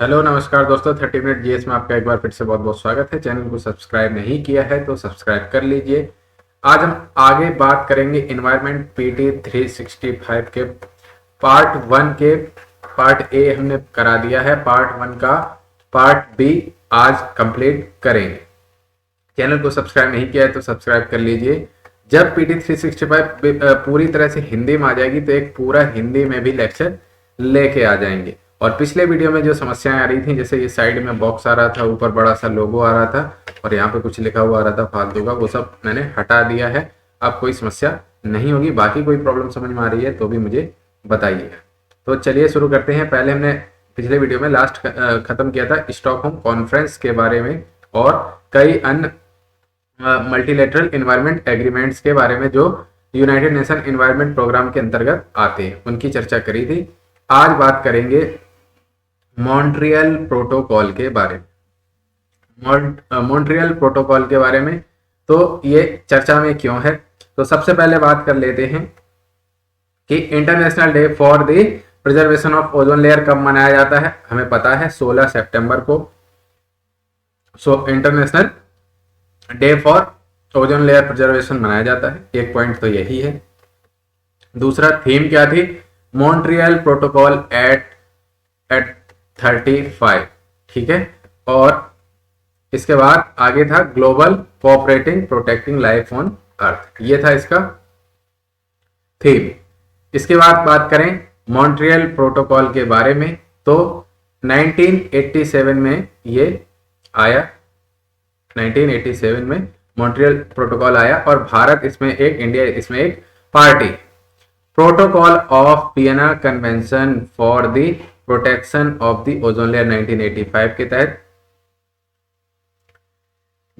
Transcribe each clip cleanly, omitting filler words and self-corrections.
Hello नमस्कार दोस्तों, 30 minute GS में आपका एक बार फिर से बहुत बहुत स्वागत है। चैनल को सब्सक्राइब नहीं किया है तो सब्सक्राइब कर लीजिए। आज हम आगे बात करेंगे इन्वायरमेंट पीटी 365 के पार्ट 1 के। पार्ट ए हमने करा दिया है, पार्ट 1 का पार्ट बी आज कंप्लीट करेंगे। चैनल को सब्सक्राइब नहीं किया है तो सब्सक्राइब कर लीजिए। जब पीटी 365 पूरी तरह से हिंदी में आ जाएगी तो एक पूरा हिंदी में भी लेक्चर लेके आ जाएंगे। और पिछले वीडियो में जो समस्याएं आ रही थी, जैसे ये साइड में बॉक्स आ रहा था, ऊपर बड़ा सा लोगो आ रहा था और यहाँ पे कुछ लिखा हुआ आ रहा था फालतू का, वो सब मैंने हटा दिया है। अब कोई समस्या नहीं होगी। बाकी कोई प्रॉब्लम समझ में आ रही है तो भी मुझे बताइएगा। तो चलिए शुरू करते हैं। पहले हमने पिछले वीडियो में लास्ट खत्म किया था स्टॉकहोम कॉन्फ्रेंस के बारे में और कई अन्य मल्टीलेटरल एनवायरमेंट एग्रीमेंट्स के बारे में जो यूनाइटेड नेशन एनवायरमेंट प्रोग्राम के अंतर्गत आते हैं, उनकी चर्चा करी थी। आज बात करेंगे मॉन्ट्रियल प्रोटोकॉल के बारे में। मॉन्ट्रियल प्रोटोकॉल के बारे में तो ये चर्चा में क्यों है, तो सबसे पहले बात कर लेते हैं कि international day for the preservation of ozone layer कब मनाया जाता है। हमें पता है 16 सितंबर को international day for ozone layer preservation मनाया जाता है। एक पॉइंट तो यही है। दूसरा थीम क्या थी, मॉन्ट्रियल प्रोटोकॉल एट 35, ठीक है। और इसके बाद आगे था global cooperating protecting life on earth, ये था इसका थीम। इसके बाद बात करें मॉन्ट्रियल प्रोटोकॉल के बारे में तो 1987 में ये आया। 1987 में मॉन्ट्रियल प्रोटोकॉल आया और भारत इसमें इंडिया इसमें एक party. Protocol of Vienna convention for the protection of the ozone layer 1985 के तहत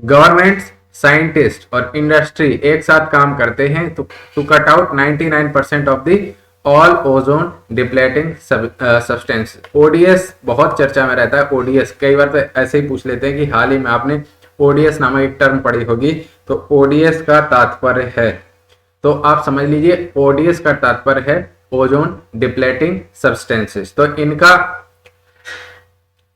गवर्नमेंट्स, साइंटिस्ट और इंडस्ट्री एक साथ काम करते हैं to cut out 99% of the all ozone depleting substance. ODS बहुत चर्चा में रहता है। ओडीएस कई बार तो ऐसे ही पूछ लेते हैं कि हाल ही में आपने ओडीएस नामक एक टर्म पढ़ी होगी, तो ओडीएस का तात्पर्य है, तो आप समझ लीजिए ओडीएस का तात्पर्य है ओजोन डिप्लेटिंग सब्सटेंसेस। तो इनका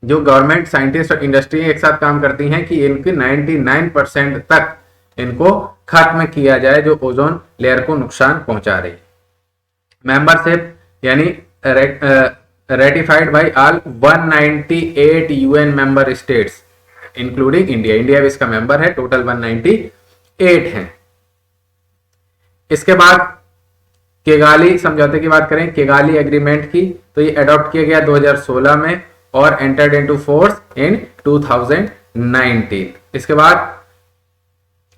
जो गवर्नमेंट, साइंटिस्ट और इंडस्ट्री एक साथ काम करती हैं कि इनकी 99% तक इनको खत्म किया जाए जो ओजोन लेयर को नुकसान पहुंचा रही है। मेंबरशिप यानी ratified by all 198 UN member states including India. India भी इसका मेंबर है। टोटल 198 हैं। इसके बाद किगाली समझौते की बात करें, किगाली एग्रीमेंट की, तो ये अडॉप्ट किया गया 2016 में और एंटर्ड इनटू फोर्स इन 2019। इसके बाद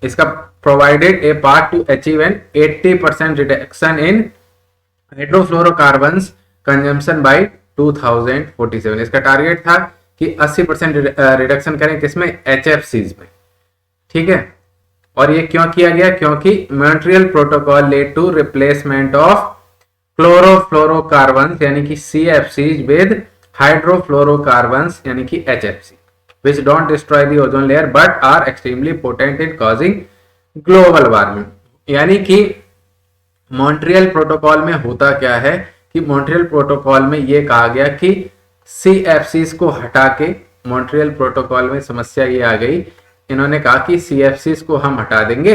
इसका provided a path to achieve an 80% reduction in hydrofluorocarbons consumption by 2047। इसका टारगेट था कि 80% रिडक्शन करें, किसमें, एचएफसीज में, ठीक है। और ये क्यों किया गया, क्योंकि Montreal protocol led to replacement of chlorofluorocarbons यानी कि सीएफसीज विद हाइड्रोफ्लोरोकार्बन्स यानी कि HFC which don't destroy the ozone layer but are extremely potent in causing global warming। यानी कि मॉन्ट्रियल प्रोटोकॉल में होता क्या है कि मॉन्ट्रियल प्रोटोकॉल में ये कहा गया कि सीएफसीज को हटा के, मॉन्ट्रियल प्रोटोकॉल में समस्या ये आ गई, इन्होंने कहा कि सीएफसीज को हम हटा देंगे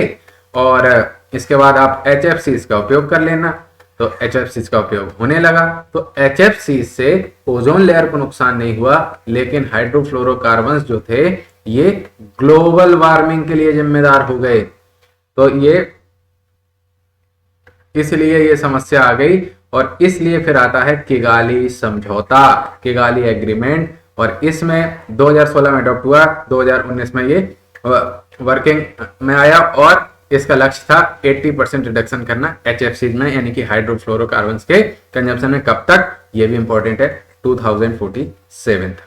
और इसके बाद आप एचएफसीज का उपयोग कर लेना। तो एचएफसीज का उपयोग होने लगा, तो एचएफसीज से ओजोन लेयर को नुकसान नहीं हुआ, लेकिन हाइड्रोफ्लोरोकार्बन्स जो थे ये ग्लोबल वार्मिंग के लिए जिम्मेदार हो गए। तो ये इसलिए ये समस्या आ गई और इसलिए फिर आता है किगाली समझौता, किगाली एग्रीमेंट। और इसमें 2016 में अडॉप्ट हुआ, 2019 में ये वर्किंग में आया और इसका लक्ष्य था 80% रिडक्शन करना एचएफसीज में यानी कि हाइड्रोफ्लोरोकार्बन्स के कंजम्पशन में। कब तक, ये भी इंपॉर्टेंट है, 2047 तक,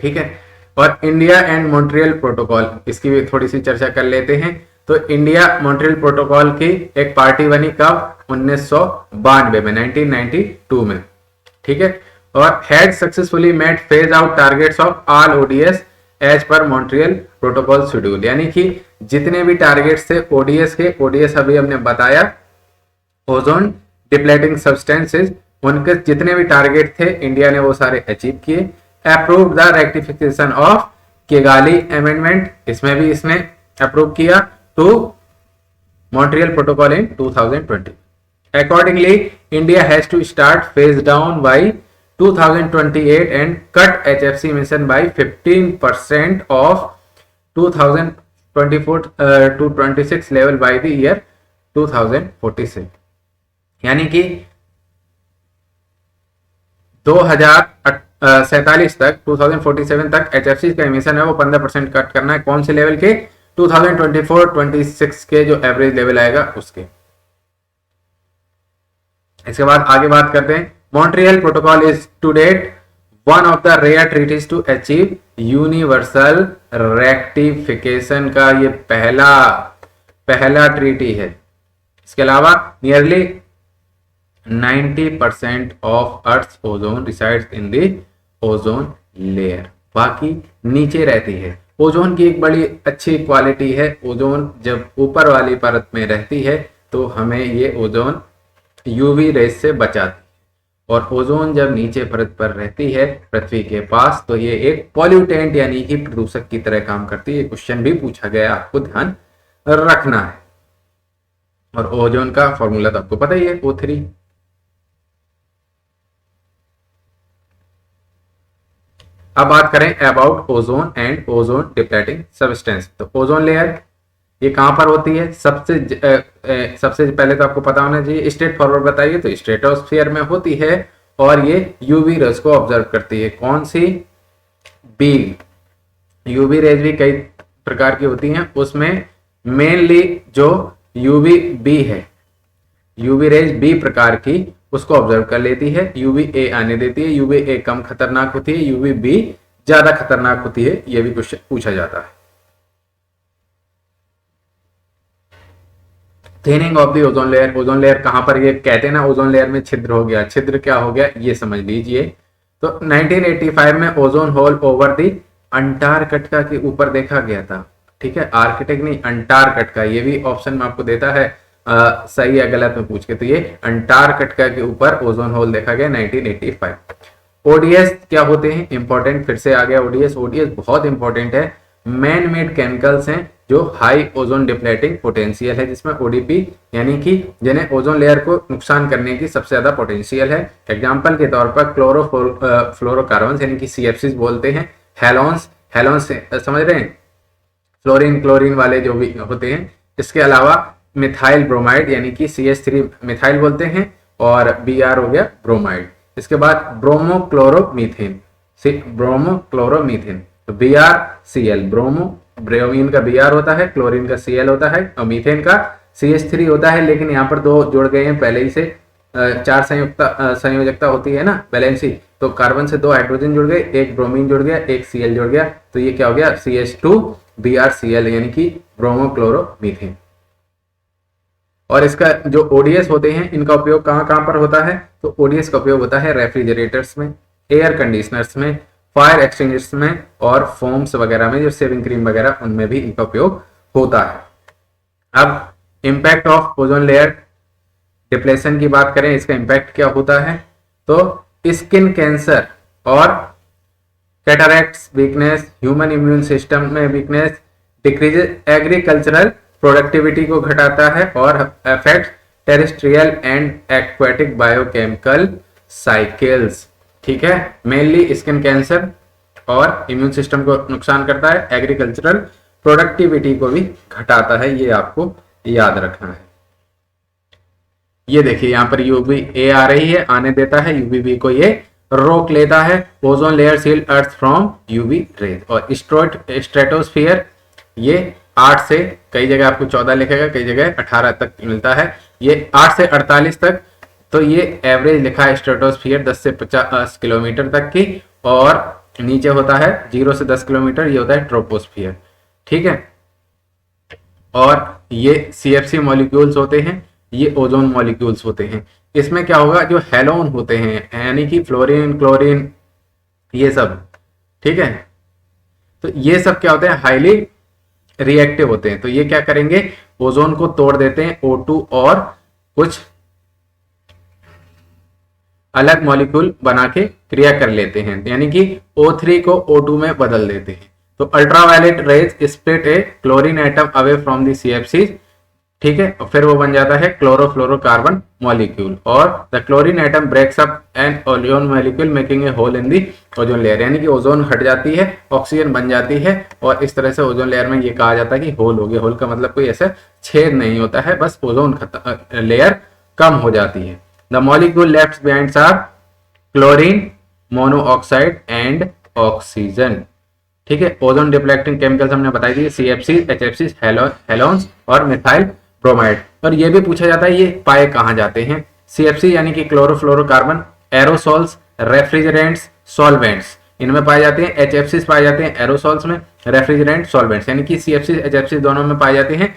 ठीक है। और इंडिया एंड मॉन्ट्रियल प्रोटोकॉल, इसकी भी थोड़ी सी चर्चा कर लेते हैं। तो इंडिया मॉन्ट्रियल प्रोटोकॉल की एक पार्टी बनी कब, 1992 में, 1992 में, ठीक है। और had successfully met phase out targets of all ODS as पर मॉन्ट्रियल प्रोटोकॉल शेड्यूल। यानी कि जितने भी टारगेट्स थे ओडीएस के, ओडीएस अभी हमने बताया ओजोन डिप्लेटिंग सब्सटेंसेस उनके जितने भी टारगेट थे इंडिया ने वो सारे अचीव किए। Approve the rectification of Kigali amendment, इसमें भी इसने अप्रूव किया to Montreal protocol in 2020। Accordingly, India has to start phase down by 2028 and cut HFC emission by 15% of 2024 to 26 level by the year 2046। यानी कि 2047 तक 2047 तक HFC का emission है वो 15% कट करना है। कौन से लेवल के? 2024-26 के जो एवरेज लेवल आएगा उसके। इसके बाद आगे बात करते हैं। Montreal protocol is to date one of the rare treaties to achieve universal rectification का ये पहला ट्रीटी है। इसके अलावा nearly 90% of earth ozone resides in the ozone layer, बाकी नीचे रहती है। ओजोन की एक बड़ी अच्छी क्वालिटी है, ओजोन जब ऊपर वाली परत में रहती है तो हमें ये ओजोन यूवी रेस से बचाती है, और ओजोन जब नीचे परत पर रहती है पृथ्वी के पास तो ये एक पॉल्यूटेंट यानी कि प्रदूषक की तरह काम करती है। क्वेश्चन भी पूछा गया, आपको ध्यान रखना है। और ओजोन का फॉर्मूला तो आपको पता ही है, O3। अब बात करें about ozone and ozone depleting substance. तो ओजोन लेयर ये कहां पर होती है? सबसे पहले तो आपको पता होना चाहिए, स्ट्रेट फॉरवर्ड बताइए तो स्ट्रेटोस्फीयर में होती है, और ये यूवी रेज को ऑब्जर्व करती है। कौन सी? बी। यूवी रेज भी कई प्रकार की होती हैं, उसमें मेनली जो यूवी बी है, यूवी रेज बी प्रकार की, उसको ऑब्जर्व कर लेती है, यूवी ए आने देती है। यूवी ए कम खतरनाक होती है, यूवी बी ज्यादा खतरनाक होती है। यह भी क्वेश्चन पूछा जाता है। Thinning of the ozone layer. Ozone layer कहां पर, ये कहते हैं ना ओजोन लेयर में छिद्र हो गया, छिद्र क्या हो गया ये समझ लीजिए। तो 1985 में ozone hole over the Antarctica के ऊपर देखा गया था। ठीक है, आर्कटिक नहीं, अंटार्कटिका। ये भी ऑप्शन में आपको देता है सही या गलत में पूछ के। तो ये अंटार्कटिका के ऊपर ओजोन होल देखा गया 1985। ओडीएस क्या होते हैं? इंपॉर्टेंट, फिर से आ गया ओडीएस। ओडीएस बहुत इंपॉर्टेंट है। मैन मेड केमिकल्स हैं जो हाई ओजोन डिप्लेटिंग पोटेंशियल है, जिसमें ओडीपी यानी कि जिन्हें ओजोन लेयर को नुकसान करने की सबसे ज्यादा पोटेंशियल है। एग्जांपल के तौर पर फ्लोरोकार्बन यानी कि सीएफसी बोलते हैं, हेलोन्स समझ रहे हैं, फ्लोरीन क्लोरीन वाले जो भी होते हैं। इसके अलावा मिथाइल ब्रोमाइड यानी कि CH3 मिथाइल बोलते हैं, और Br हो गया ब्रोमाइड। इसके बाद ब्रोमोक्लोरोमीथेन, तो BrCl, ब्रोमीन का Br होता है, क्लोरीन का Cl होता है, और मीथेन का CH3 होता है। लेकिन यहाँ पर दो जुड़ गए हैं पहले ही से, 4 संयोजकता होती है ना, वैलेंसी। तो कार्बन से 2 हाइड्रोजन जुड़ गए, एक ब्रोमीन जुड़ गया, एक Cl जुड़ गया, तो ये क्या हो गया? CH2BrCl यानी कि ब्रोमोक्लोरोमीथेन। और इसका जो ओडीएस होते हैं इनका उपयोग कहां पर होता है? तो ओडीएस का उपयोग होता है रेफ्रिजरेटर्स में, एयर कंडीशनर्स में, फायर एक्सटिंग्विशर्स में, और फोम्स वगैरह में, जो शेविंग क्रीम वगैरह उनमें भी इनका उपयोग होता है। अब impact of ozone layer depletion की बात करें, इसका इंपैक्ट क्या होता है? तो स्किन कैंसर और cataracts, weakness, human immune system में वीकनेस, डिक्रीज एग्रीकल्चरल प्रोडक्टिविटी को घटाता है, और affect terrestrial and aquatic biochemical cycles. ठीक है, मेनली स्किन कैंसर और इम्यून सिस्टम को नुकसान करता है, एग्रीकल्चरल प्रोडक्टिविटी को भी घटाता है, ये आपको याद रखना है। ये देखिए यहाँ पर यूवी ए आ रही है, आने देता है, यूवी बी को ये रोक लेता है। Ozone layer shield earth from UV rays. और स्ट्रेटोस्फियर ये 8 से, कई जगह आपको 14 लिखेगा, कई जगह 18 तक मिलता है। ये 8 से 48 तक, तो ये एवरेज लिखा है स्ट्रेटोस्फियर 10 से 50 किलोमीटर तक की, और नीचे होता है 0 से 10 किलोमीटर, ये होता है ट्रोपोस्फियर। ठीक है, और ये CFC मॉलिक्यूल्स होते हैं, ये ओजोन मॉलिक्यूल्स होते हैं। इसमें क्या होगा? जो हेलोन होते हैं यानी कि फ्लोरीन क्लोरीन ये सब, ठीक है, तो ये सब क्या होते हैं? हाईली रिएक्टिव होते हैं। तो ये क्या करेंगे? ओजोन को तोड़ देते हैं, O2 और कुछ अलग मॉलिक्यूल बना के क्रिया कर लेते हैं, यानी कि O3 को O2 में बदल देते हैं। तो ultraviolet rays split a chlorine atom away from the CFC, ठीक है, और फिर वो बन जाता है क्लोरोफ्लोरोकार्बन मॉलिक्यूल, और the chlorine atom breaks up an ozone molecule making a hole in the ozone layer, यानी कि ओजोन हट जाती है, ऑक्सीजन बन जाती है, और इस तरह से ओजोन लेयर में ये कहा जाता है कि होल हो गया। होल का मतलब कोई ऐसा छेद नहीं होता है, बस ओजोन लेयर कम हो जाती है। The molecule left behind are chlorine monoxide and oxygen, ठीक है। ओजोन डिप्लेक्टिंग केमिकल्स हमने बताई थी, CFC, HFC, हेलोन्स और मिथाइल ब्रोमाइड। और ये भी पूछा जाता है ये पाए कहाँ जाते हैं। CFC यानी कि क्लोरोफ्लोरोकार्बन, एरोसोल्स, रेफ्रिजरेंट्स, सॉल्वेंट्स, इनमें पाए जाते हैं। HFC पाए जाते हैं एरोसोल्स में, रेफ्रिजरेंट, सॉल्वेंट्स, यानी कि CFC, HFC दोनों में पाए जाते हैं।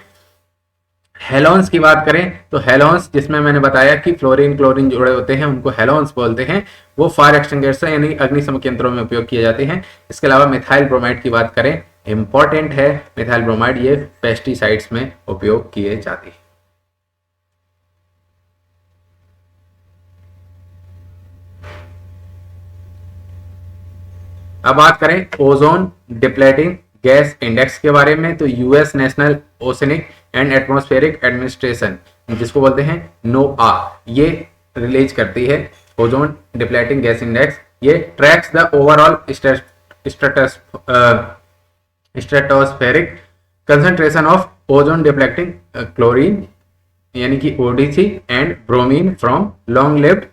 हेलोन्स की बात करें तो हेलोन्स, जिसमें मैंने बताया कि फ्लोरीन क्लोरीन जुड़े होते हैं, उनको हेलोन्स बोलते हैं। वो फायर एक्सटिंग्विशर यानी अग्निशमन यंत्रों में उपयोग किए जाते हैं। इसके अलावा मिथाइल ब्रोमाइड की बात करें, इंपॉर्टेंट है मिथाइल ब्रोमाइड, ये पेस्टिसाइड्स में उपयोग किए जाते हैं। अब बात करें ओजोन डिप्लेटिंग गैस इंडेक्स के बारे में, तो US national oceanic and atmospheric administration, जिसको बोलते हैं NOAA, ये रिलीज करती है ओजोन डिप्लेटिंग गैस इंडेक्स। ये tracks the overall stratospheric concentration of ozone depleting chlorine यानी कि ODC and bromine from long lived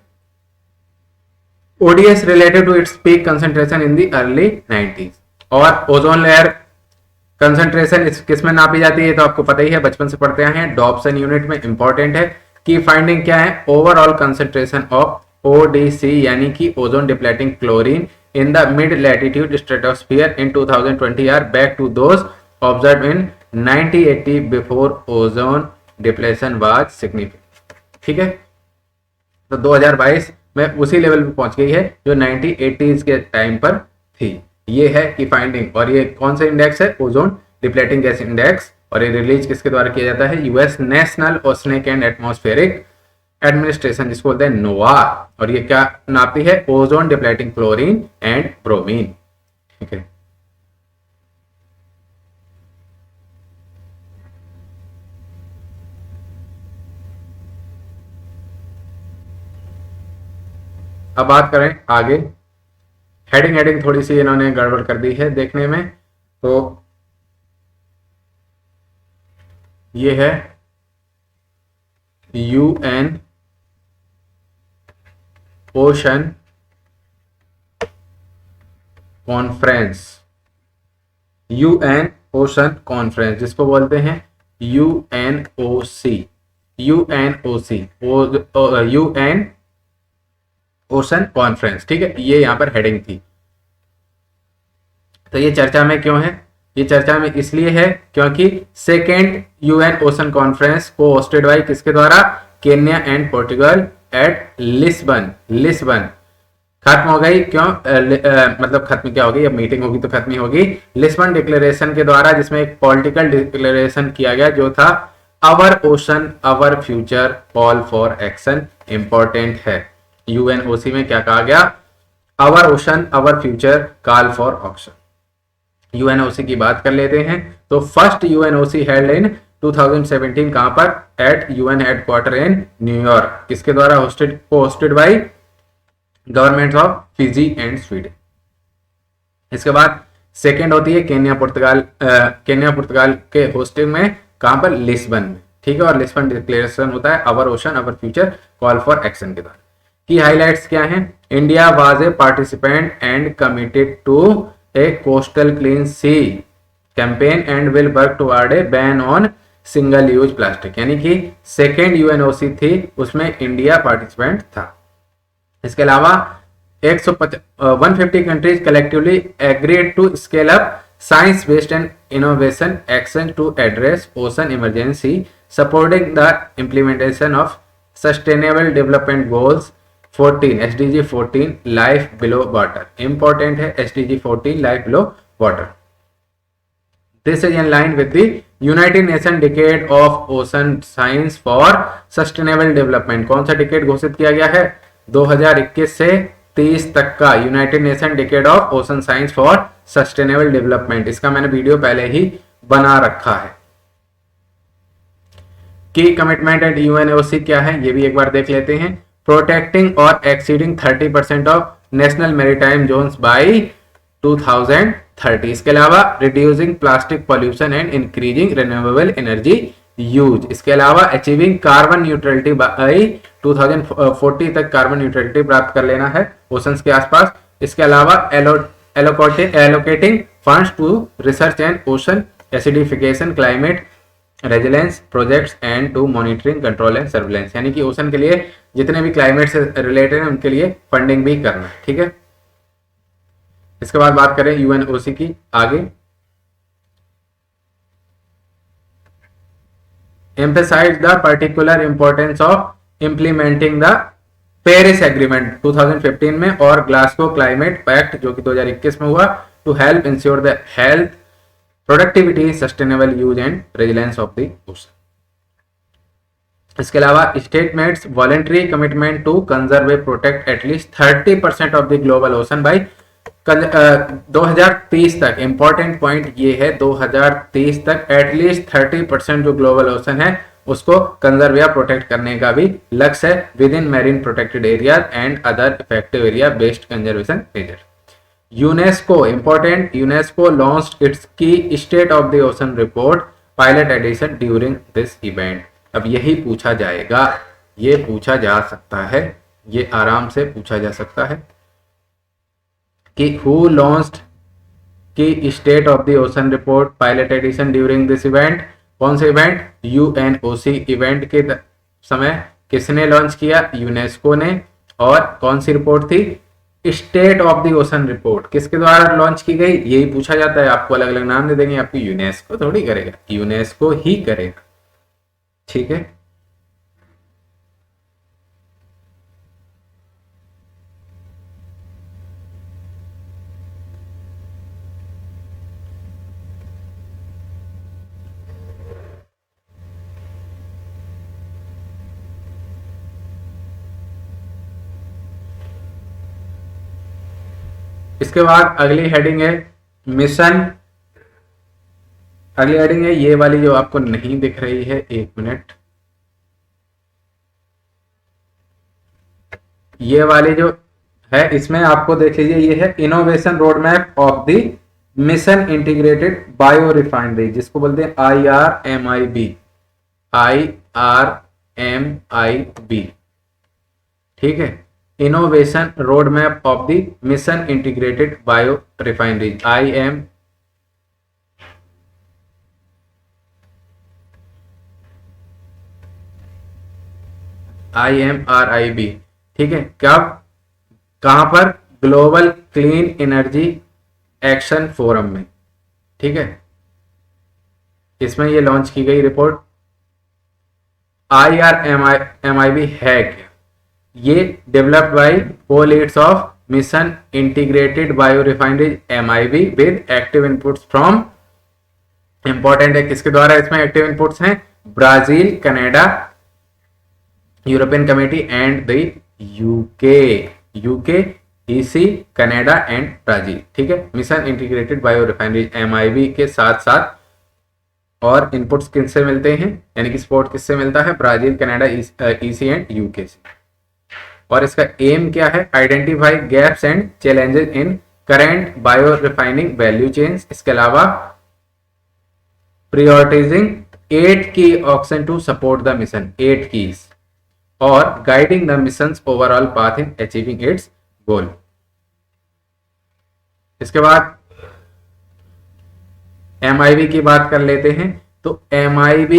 ODS related to its peak concentration in the early 90s। और ozone layer concentration किस में नापी जाती है, तो आपको पता ही है, बचपन से पढ़ते आए हैं, डॉप्सन यूनिट में। इंपॉर्टेंट है कि फाइंडिंग क्या है, ओवरऑल कंसंट्रेशन ऑफ ODC यानी कि ozone depleting chlorine in the mid latitude stratosphere in 2020 are back to those observe in 1980 before ozone depletion was significant, ठीक है। तो 2022 में उसी लेवल पे पहुंच गई है जो 1980s के टाइम पर थी। ये है कि फाइंडिंग, और ये कौन सा इंडेक्स है, ओजोन डिप्लेटिंग गैस इंडेक्स, और ये रिलीज किसके द्वारा किया जाता है, US national oceanic and atmospheric administration, जिसको बोलते हैं NOAA। और ये क्या नापती है, ozone depleting chlorine and bromine, ठीक है। अब बात करें आगे, हेडिंग थोड़ी सी इन्होंने गड़बड़ कर दी है देखने में, तो ये है UN ocean conference, UN ocean conference, जिसको बोलते हैं UNOC, UN ओशन कॉन्फ्रेंस, ठीक है। ये यहां पर हेडिंग थी। तो ये चर्चा में क्यों है, ये चर्चा में इसलिए है क्योंकि सेकेंड UN ओशन कॉन्फ्रेंस को होस्टेड बाय किसके द्वारा, Kenya and Portugal at Lisbon खत्म हो गई। क्यों मतलब खत्म क्या होगी, अब मीटिंग होगी तो खत्म ही होगी। लिस्बन डिक्लेरेशन के द्वारा, जिसमें एक पॉलिटिकल डिक्लेरेशन किया गया जो था our ocean our future call for action. Important है, UNOC में क्या कहा गया, our ocean our future call for action. UNOC की बात कर लेते हैं, तो फर्स्ट UNOC हेल्ड इन 2017 कहां पर, at UN headquarter in New York, किसके द्वारा hosted by government of Fiji and Sweden. इसके बाद सेकेंड होती है केन्या पुर्तगाल के होस्टिंग में, कहां पर, लिस्बन में, ठीक है। और लिस्बन डिक्लेरेशन होता है our ocean our future call for action के द्वारा। की हाइलाइट्स क्या हैं, India was a participant and committed to a coastal clean sea campaign and will work toward a ban on single use plastic, यानी कि second UNOC थी, उसमें India participant था। इसके अलावा 150 countries collectively agreed to scale up science based and innovation action to address ocean emergency, supporting the implementation of sustainable development goals 14 SDG 14 life below water. Important है SDG 14 life below water. This is in line with the United Nation decade of ocean science for sustainable development. कौन सा decade घोषित किया गया है, 2021 से 30 तक का United Nation decade of ocean science for sustainable development, इसका मैंने वीडियो पहले ही बना रखा है। की कमिटमेंट एंड यूएनओसी क्या है ये भी एक बार देख लेते हैं। प्रोटेक्टिंग और exceeding 30% of national maritime zones by 2030। इसके अलावा reducing plastic pollution and increasing renewable energy use. इसके अलावा अचीविंग कार्बन न्यूट्रलिटी बाय 2040 तक कार्बन न्यूट्रलिटी प्राप्त कर लेना है ओशंस के आसपास। इसके अलावा allocating funds to research and ocean acidification climate resilience projects and to monitoring control and surveillance, यानी कि ओशन के लिए जितने भी क्लाइमेट से रिलेटेड है उनके लिए फंडिंग भी करना है। ठीक है, इसके बाद बात करें यूएनओसी की आगे। emphasize the particular importance of implementing the Paris agreement 2015 में और ग्लासगो क्लाइमेट पैक्ट जो कि 2021 में हुआ, to help ensure the health productivity sustainable use and resilience of the ocean. इसके अलावा statements voluntary commitment to conserve and protect at least 30% of the global ocean by 2030 तक। Important point ये है 2030 तक एटलीस्ट 30% जो ग्लोबल ओशन है उसको conserve या प्रोटेक्ट करने का भी लक्ष्य है within marine protected area and other effective area based conservation measure. UNESCO important, UNESCO launched its key state of the ocean report pilot edition during this event. अब यही पूछा जाएगा, ये पूछा जा सकता है, ये आराम से पूछा जा सकता है कि हु लॉन्च्ड की state of the ocean report pilot edition during this event. कौन सा इवेंट? यूएनओसी इवेंट के समय किसने लॉन्च किया? यूनेस्को ने। और कौन सी रिपोर्ट थी? State of the ocean report किसके द्वारा लॉन्च की गई? यही पूछा जाता है, आपको अलग अलग नाम दे देंगे, आपको यूनेस्को थोड़ी करेगा, यूनेस्को ही करेगा। ठीक है, इसके बाद अगली हेडिंग है मिशन। अगली हेडिंग है ये वाली जो आपको नहीं दिख रही है, एक मिनट, ये वाली जो है इसमें आपको देख लीजिए, ये है innovation road map of the mission integrated bio refinery, जिसको बोलते हैं IRMIB, IRMIB। ठीक है, innovation road map of the mission integrated bio refinery IMRIB। ठीक है, कब कहां पर? Global clean energy action forum में। ठीक है, इसमें ये लॉन्च की गई रिपोर्ट। IRMIB है क्या? ये developed by co-leads of mission integrated bio refinery MIB with active inputs from, important है किसके द्वारा इसमें एक्टिव इनपुट्स हैं? Brazil, Canada, European committee and the UK, EC, Canada and Brazil. ठीक है, mission integrated bio refinery MIB के साथ साथ और इनपुट्स किससे मिलते हैं, यानी कि सपोर्ट किससे मिलता है? Brazil, Canada, EC and UK से। और इसका एम क्या है? Identify gaps and challenges in current bio refining value chains. इसके अलावा prioritising 8 key action to support the mission, 8 keys, और guiding the missions overall path in achieving its goal. इसके बाद MIB की बात कर लेते हैं, तो MIB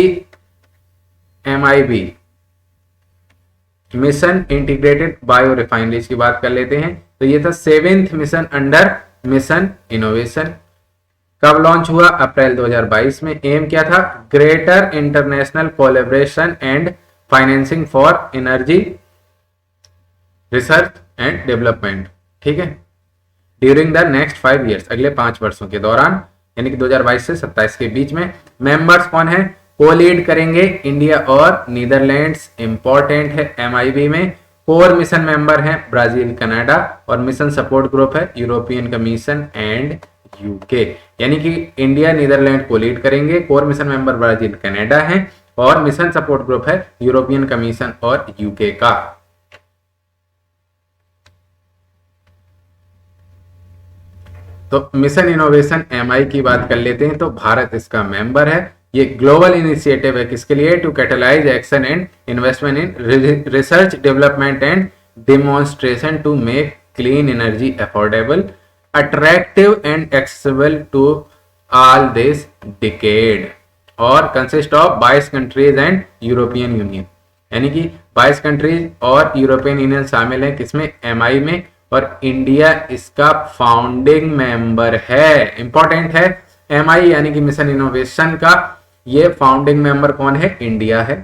mission integrated bio refineries की बात कर लेते हैं। तो ये था 7th mission under mission innovation. कब लॉन्च हुआ? अप्रैल 2022 में। एम क्या था? Greater international collaboration and financing for energy research and development. ठीक है, ड्यूरिंग द नेक्स्ट 5 ईयर्स, अगले 5 वर्षों के दौरान, यानी कि 2022 से 27 के बीच में। मेंबर्स कौन है? को लीड करेंगे इंडिया और नीदरलैंड्स। इंपॉर्टेंट है MIB में कोर मिशन मेंबर हैं ब्राजील, कनाडा, और मिशन सपोर्ट ग्रुप है यूरोपियन कमीशन एंड यूके। यानी कि इंडिया नीदरलैंड को लीड करेंगे, core mission member Brazil, Canada है, और मिशन सपोर्ट ग्रुप है यूरोपियन कमीशन और यूके का। तो मिशन इनोवेशन एमआई की बात कर लेते हैं। तो भारत इसका मेंबर है। ये ग्लोबल इनिशिएटिव है किसके लिए? To catalyse action and investment in research development and demonstration to make clean energy affordable, attractive and accessible to all this decade, और consist of 22 countries and European union. यानी कि 22 countries और European union शामिल है किसमें? MI में, और India इसका फाउंडिंग मेंबर है। इंपॉर्टेंट है, एमआई यानी कि मिशन इनोवेशन का ये फाउंडिंग मेंबर कौन है? इंडिया है।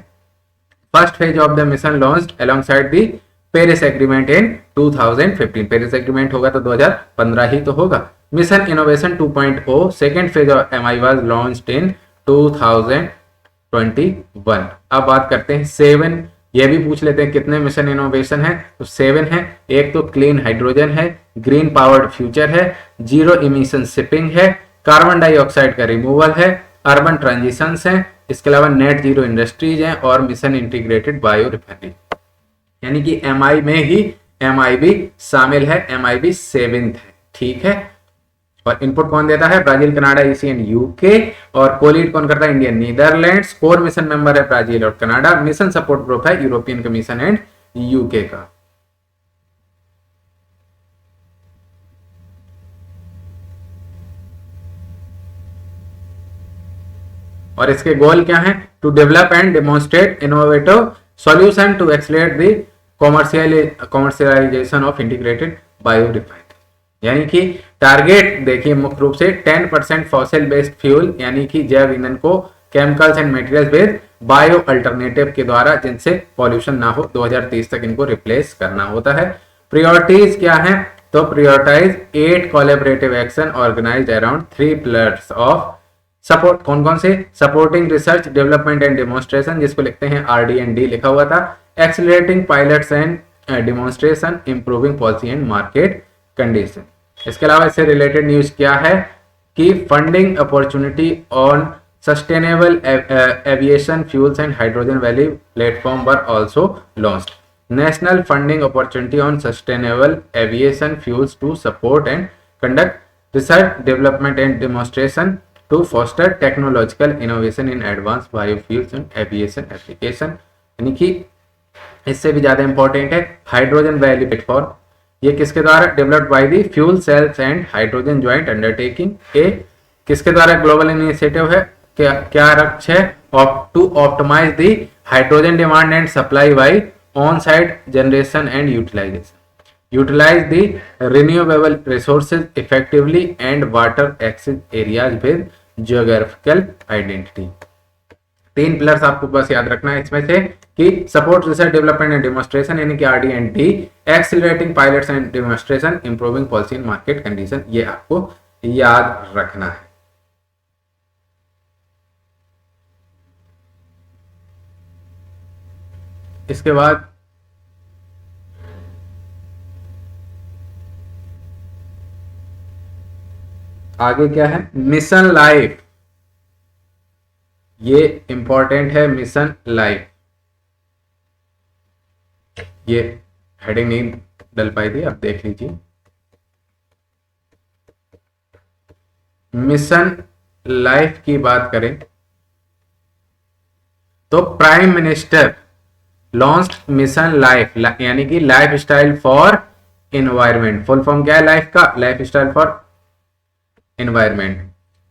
First phase of the mission launched alongside the Paris agreement in 2015। Paris agreement होगा तो 2015 ही तो होगा। Mission innovation 2.0 second phase of MI was launched in 2021। अब बात करते हैं 7, ये भी पूछ लेते हैं कितने मिशन इनोवेशन है। तो 7 है। एक तो क्लीन हाइड्रोजन है, ग्रीन पावर्ड फ्यूचर है, जीरो इमिशन शिपिंग है, कार्बन डाइऑक्साइड का रिमूवल है, अर्बन ट्रांजिशन है, इसके अलावा नेट जीरो इंडस्ट्रीज है, और मिशन इंटीग्रेटेड बायो रिफाइनरी। यानी कि एमआई में ही एमआई भी शामिल है, एमआई भी 7th है। ठीक है, और इनपुट कौन देता है? Brazil, Canada, EC and UK, और कोलीड कौन करता है? India, Netherlands. Core mission member है ब्राजील और कनाडा। मिशन सपोर्ट ग्रुप है यूरोपियन कमीशन एंड यूके का। और इसके गोल क्या है? To develop and demonstrate innovative solution to accelerate the commercialisation of integrated bio refinery. यानी कि टारगेट देखिए मुख्य रूप से 10% फॉसिल बेस्ड फ्यूल यानी कि जैव ईंधन को chemicals and materials based bio alternative के द्वारा जिनसे पॉल्यूशन ना हो 2030 तक इनको रिप्लेस करना होता है। प्रायोरिटीज क्या है? तो prioritise 8 collaborative action organised around 3 pillars of support. कौन कौन से? Supporting research development and demonstration, जिसको लिखते हैं RD&D लिखा हुआ था, accelerating pilots and demonstration, improving policy and market condition. इसके अलावा इससे रिलेटेड न्यूज क्या है कि funding opportunity on sustainable aviation fuels and hydrogen valley platform were also launched. National funding opportunity on sustainable aviation fuels to support and conduct research development and demonstration to foster technological innovation in advance biofuels and aviation application. यानी कि इससे भी ज्यादा important है hydrogen valley platform. ये किसके द्वारा? Developed by the fuel cells and hydrogen joint undertaking. ए किसके द्वारा ग्लोबल इनिशिएटिव है? क्या लक्ष्य है? To optimise the hydrogen demand and supply by on site generation and utilisation, utilise the renewable resources effectively and water access areas with geographical identity. 3 pillars आपको बस याद रखना है इसमें से कि support research development and demonstration यानी कि RD&D, accelerating pilots and demonstration, improving policy and market condition. ये आपको याद रखना है। इसके बाद आगे क्या है? Mission life. ये इंपॉर्टेंट है, मिशन लाइफ। ये हेडिंग नहीं डल पाई थी, आप देख लीजिए। मिशन लाइफ की बात करें तो prime minister launched mission life यानी कि lifestyle for environment. Full form क्या है लाइफ का? Lifestyle for environment.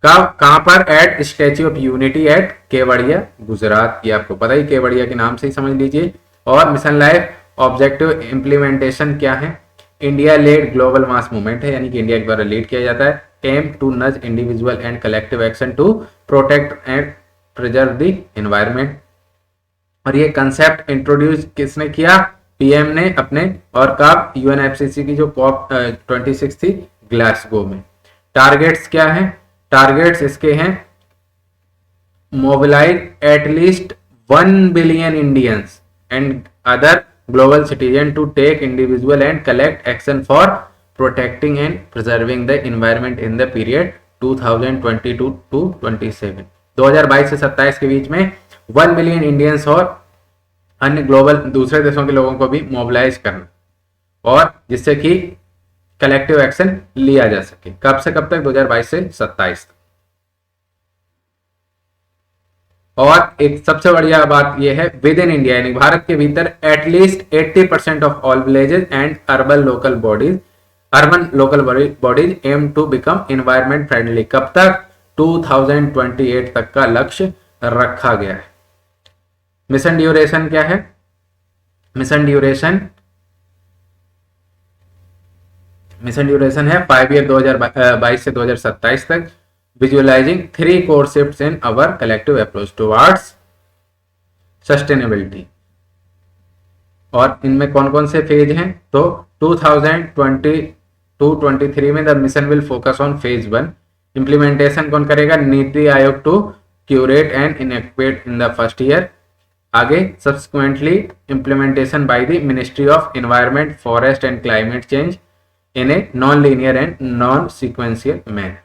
कहां पर? At statue of unity at Kevadia, Gujarat. ये आपको पता ही, केवड़िया के नाम से ही समझ लीजिए। और मिशन लाइफ ऑब्जेक्टिव इम्प्लीमेंटेशन क्या है? India lead global mass movement है यानी कि इंडिया के द्वारा लीड किया जाता है। Aim to nudge individual and collective action to protect and preserve the environment. और ये कंसेप्ट इंट्रोड्यूस किसने किया? पीएम ने अपने, और कब? UNFCCC की जो COP 26 थी ग्लासगो में। टारगेट्स क्या है? टारगेट्स इसके हैं mobilise at least 1 billion Indians and other global citizen to take individual and collect action for protecting and preserving the environment in the period 2022 to 27। 2022 से 27 के बीच में 1 मिलियन इंडियंस और अन्य ग्लोबल दूसरे देशों के लोगों को भी मोबिलाइज करना, और जिससे कि कलेक्टिव एक्शन लिया जा सके। कब से कब तक? 2022 से 27 तक। और एक सबसे बढ़िया बात यह है, विद इन इंडिया यानी भारत के भीतर at least 80% of all villages and urban local bodies aim to become environment friendly. कब तक? 2028 तक का लक्ष्य रखा गया है। मिशन ड्यूरेशन क्या है? मिशन ड्यूरेशन है 5 ईयर 2022 से 2027 तक, विजुअलाइजिंग 3 कोर शिफ्ट्स इन अवर कलेक्टिव अप्रोच टुवर्ड्स सस्टेनेबिलिटी। और इनमें कौन कौन से फेज हैं? तो 2022-23 में the mission will focus on phase 1। Implementation कौन करेगा? NITI Aayog to curate and inactivate in the first year. आगे subsequently implementation by the ministry of environment, forest and climate change in a non linear and non sequential manner.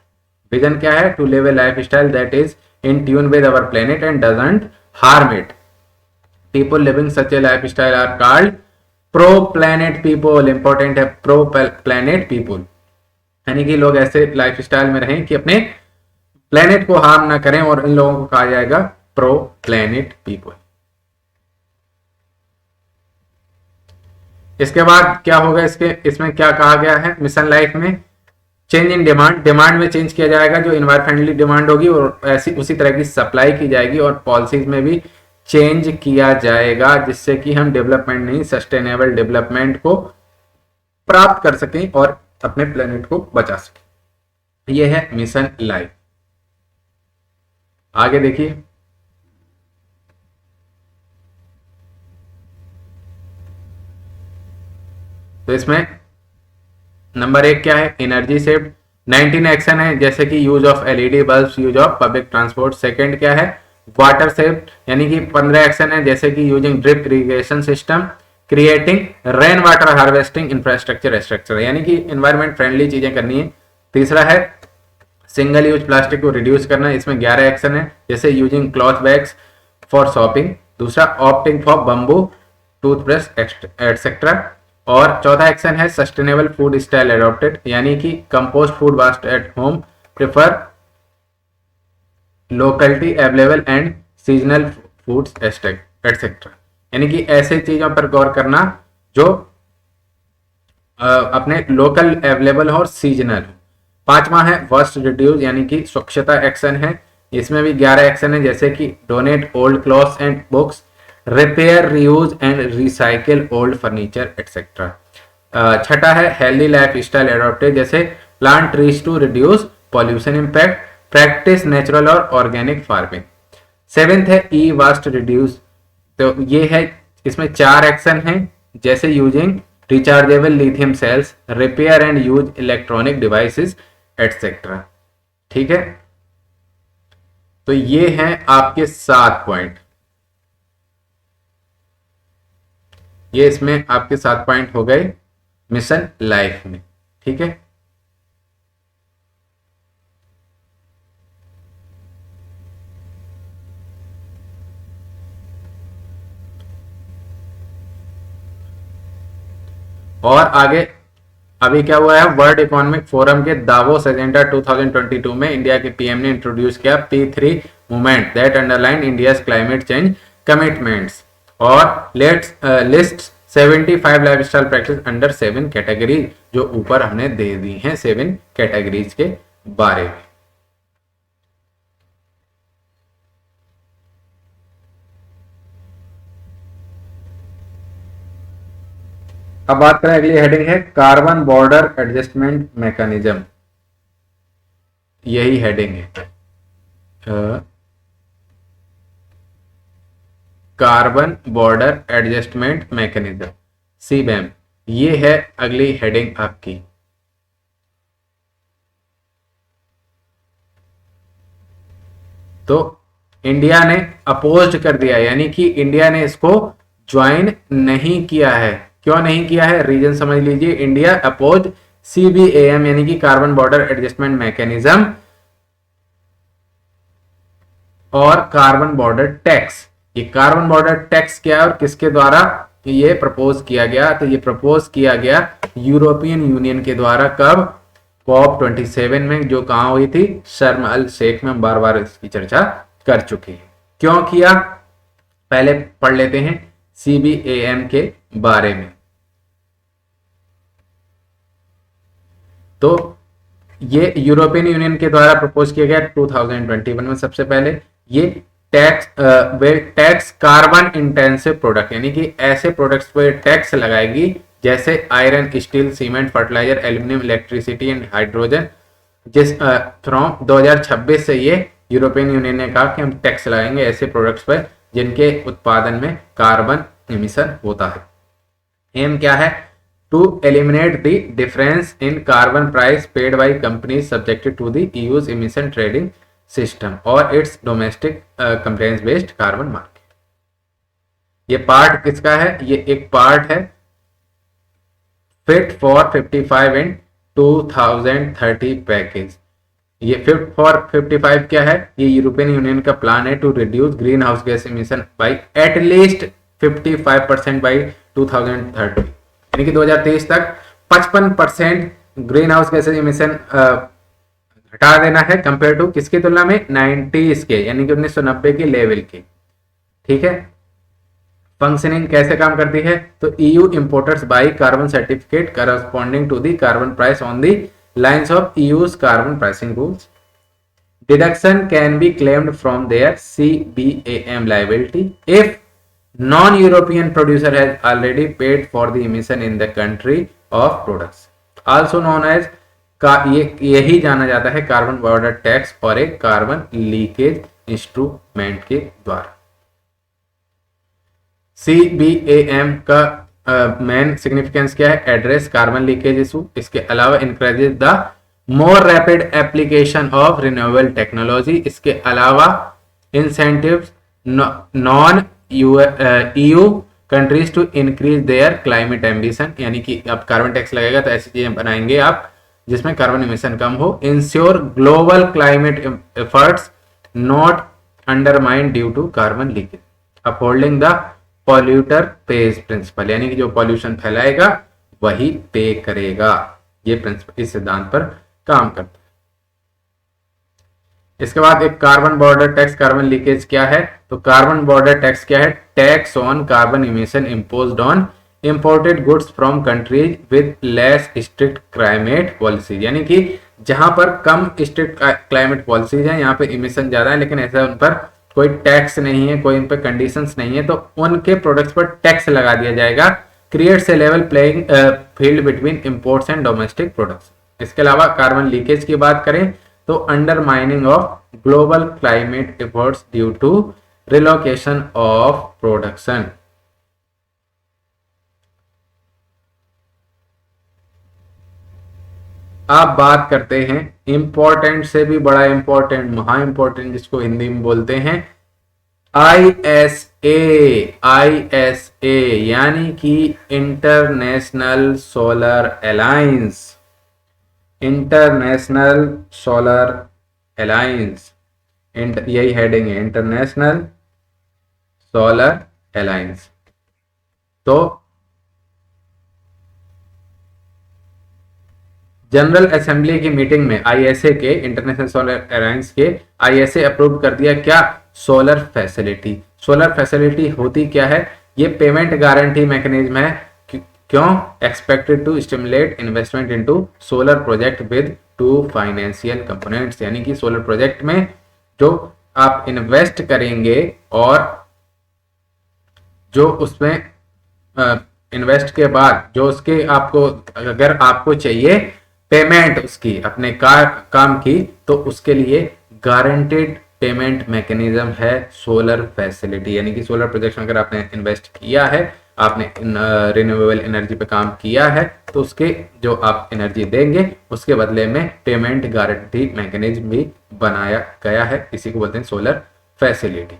Vision क्या है? To live a lifestyle that is in tune with our planet and doesn't harm it. People living such a lifestyle are called pro planet people. Important है, pro planet people, यानी कि लोग ऐसे life style में रहें कि अपने planet को हार्म ना करें, और इन लोगों को कहा जाएगा प्रो प्लेनेट पीपल। इसके बाद क्या होगा? इसमें क्या कहा गया है? मिशन लाइफ में चेंज इन डिमांड में चेंज किया जाएगा, जो इन्वायरमेंट फ्रेंडली डिमांड होगी और ऐसी उसी तरह की सप्लाई की जाएगी, और पॉलिसीज में भी चेंज किया जाएगा, जिससे कि हम डेवलपमेंट नहीं सस्टेनेबल डेवलपमेंट को प्राप्त कर सकें और अपने प्लेनेट को बचा सकें। यह है मिशन लाइफ। आगे देखिए, तो इसमें नंबर 1 क्या है? Energy save. 19 एक्शन है, जैसे कि use of LED bulb, use of public transport. Second क्या है? वाटर सेव, यानी कि 15 एक्शन है, जैसे कि using drip irrigation system, creating rain water harvesting infrastructure, यानी कि एनवायरमेंट फ्रेंडली चीजें करनी है। तीसरा है सिंगल यूज प्लास्टिक को रिड्यूस करना, इसमें 11 एक्शन है, जैसे using cloth bags for shopping. दूसरा opting for bamboo toothbrush etcetera. और चौथा एक्शन है सस्टेनेबल फूड स्टाइल एडॉप्टेड, यानी कि compost food vast at home, prefer locality available and seasonal foods etcetera, यानी कि ऐसे चीजों पर गौर करना जो अपने लोकल अवेलेबल हो और सीजनल हो। पांचवा है वेस्ट रिड्यूस, यानी कि स्वच्छता एक्शन है, इसमें भी 11 एक्शन है, जैसे कि donate old clothes and books, repair reuse and recycle old furniture etcetera. छठा है हेल्दी लाइफ स्टाइल एडॉप्टेड, जैसे plant trees to reduce pollution impact, practice natural और ऑर्गेनिक फार्मिंग। सेवेंथ है ई वास्ट रिड्यूस, तो ये है, इसमें 4 एक्शन है, जैसे using rechargeable lithium cells, repair and use electronic devices etcetera. ठीक है, तो ये हैं आपके 7 पॉइंट। ये इसमें आपके 7 पॉइंट हो गए मिशन लाइफ में। ठीक है, और आगे अभी क्या हुआ है, वर्ल्ड इकोनॉमिक फोरम के दावोस एजेंडा 2022 में इंडिया के पीएम ने इंट्रोड्यूस किया P3 movement that underline India's climate change commitments, और list 75 lifestyle practice under 7 category, जो ऊपर हमने दे दी हैं 7 कैटेगरीज के बारे में। अब बात करें, अगली हेडिंग है कार्बन बॉर्डर एडजस्टमेंट मैकेनिज्म, यही हेडिंग है carbon border adjustment mechanism, CBAM, ये है अगली हेडिंग आपकी। तो इंडिया ने अपोज कर दिया, यानी कि इंडिया ने इसको ज्वाइन नहीं किया है। क्यों नहीं किया है, रीजन समझ लीजिए। इंडिया अपोज CBAM यानी कि कार्बन बॉर्डर एडजस्टमेंट मैकेनिज्म और कार्बन बॉर्डर टैक्स। ये कार्बन बॉर्डर टैक्स क्या है और किसके द्वारा ये प्रपोज किया गया, तो ये प्रपोज किया गया यूरोपियन यूनियन के द्वारा। कब, COP27 में, जो कहां हुई थी, शर्म अल शेख में। हम बार बार इसकी चर्चा कर चुके हैं। क्यों किया, पहले पढ़ लेते हैं CBAM के बारे में। तो ये यूरोपियन यूनियन के द्वारा प्रपोज किया गया 2021 में। सबसे पहले ये टैक्स कार्बन इंटेंसिव प्रोडक्ट, यानी कि ऐसे प्रोडक्ट्स पर टैक्स लगाएगी जैसे iron, steel, cement, fertiliser, aluminium, electricity and hydrogen. जिस फ्रॉम 2026 से ये यूरोपियन यूनियन ने कहा कि हम टैक्स लगाएंगे ऐसे प्रोडक्ट्स पर जिनके उत्पादन में कार्बन एमिशन होता है। एम क्या है, to eliminate the difference in carbon price paid by companies subjected to the use emission trading system और its domestic compliance based carbon market. ये पार्ट किसका है, ये एक पार्ट है फिट फॉर 55 इन 2030 पैकेज। ये फिट फॉर 55 क्या है, ये यूरोपियन यूनियन का प्लान है to reduce greenhouse gas emission by at least 55% by 2030, यानी कि 2023 तक 55% ग्रीन हाउस गैस एमिशन हटा देना है कंपेयर टू किसकी तुलना में, 90s के, यानी कि 1990 के लेवल के। ठीक है, फंक्शनिंग कैसे काम करती है, तो EU importers buy carbon certificate corresponding to the carbon price on the lines of EU's carbon pricing rules. Deduction can be claimed from their CBAM liability if non-European producer has already paid for the emission in the country of products, also known as यही जाना जाता है carbon border tax और एक carbon leakage instrument के द्वारा। CBAM का main significance क्या है, एड्रेस कार्बन लीकेज इशू। इसके अलावा encourages the more rapid application of renewable technology. इसके अलावा incentives non EU countries to increase their climate ambition, यानी कि अब कार्बन टैक्स लगेगा तो ऐसी चीजें बनाएंगे आप जिसमें कार्बन एमिशन कम हो। Ensure global climate efforts not undermine due to carbon leakage. Upholding the polluter pays principle, यानी कि जो पॉल्यूशन फैलाएगा वही पे करेगा। ये प्रिंसिपल इस सिद्धांत पर काम करता है। इसके बाद एक carbon border tax, carbon leakage क्या है, तो कार्बन बॉर्डर टैक्स क्या है, tax on carbon emission imposed on imported goods from countries with less strict climate policy, यानी कि जहां पर कम स्ट्रिक्ट क्लाइमेट पॉलिसीज है, यहाँ पे इमिशन ज्यादा है लेकिन ऐसा उन पर कोई टैक्स नहीं है, कोई उन पर कंडीशंस नहीं है, तो उनके प्रोडक्ट्स पर टैक्स लगा दिया जाएगा। Creates a level playing field between imports and domestic products. इसके अलावा कार्बन लीकेज की बात करें तो undermining of global climate efforts due to relocation of production. आप बात करते हैं इंपॉर्टेंट से भी बड़ा इंपॉर्टेंट, महा इंपॉर्टेंट, जिसको हिंदी में बोलते हैं ISA। ISA यानी कि international solar alliance. International solar alliance, यही हेडिंग है, इंटरनेशनल सोलर अलायंस। तो जनरल असेंबली की मीटिंग में ISA के, इंटरनेशनल सोलर अलायंस के, ISA अप्रूव कर दिया क्या, सोलर फैसिलिटी। सोलर फैसिलिटी होती क्या है, ये पेमेंट गारंटी मैकेनिज्म है। क्यों, expected to stimulate investment into solar project with 2 financial components, यानी कि सोलर प्रोजेक्ट में जो आप इन्वेस्ट करेंगे और जो उसमें इन्वेस्ट के बाद जो उसके आपको, अगर आपको चाहिए पेमेंट उसकी अपने काम की, तो उसके लिए गारंटेड पेमेंट मैकेनिज्म है सोलर फैसिलिटी। यानी कि सोलर प्रोजेक्ट में अगर आपने इन्वेस्ट किया है, आपने रिन्यूएबल एनर्जी पे काम किया है, तो उसके जो आप एनर्जी देंगे उसके बदले में पेमेंट गारंटी मैकेनिज्म भी बनाया गया है। इसी को बोलते हैं सोलर फैसिलिटी।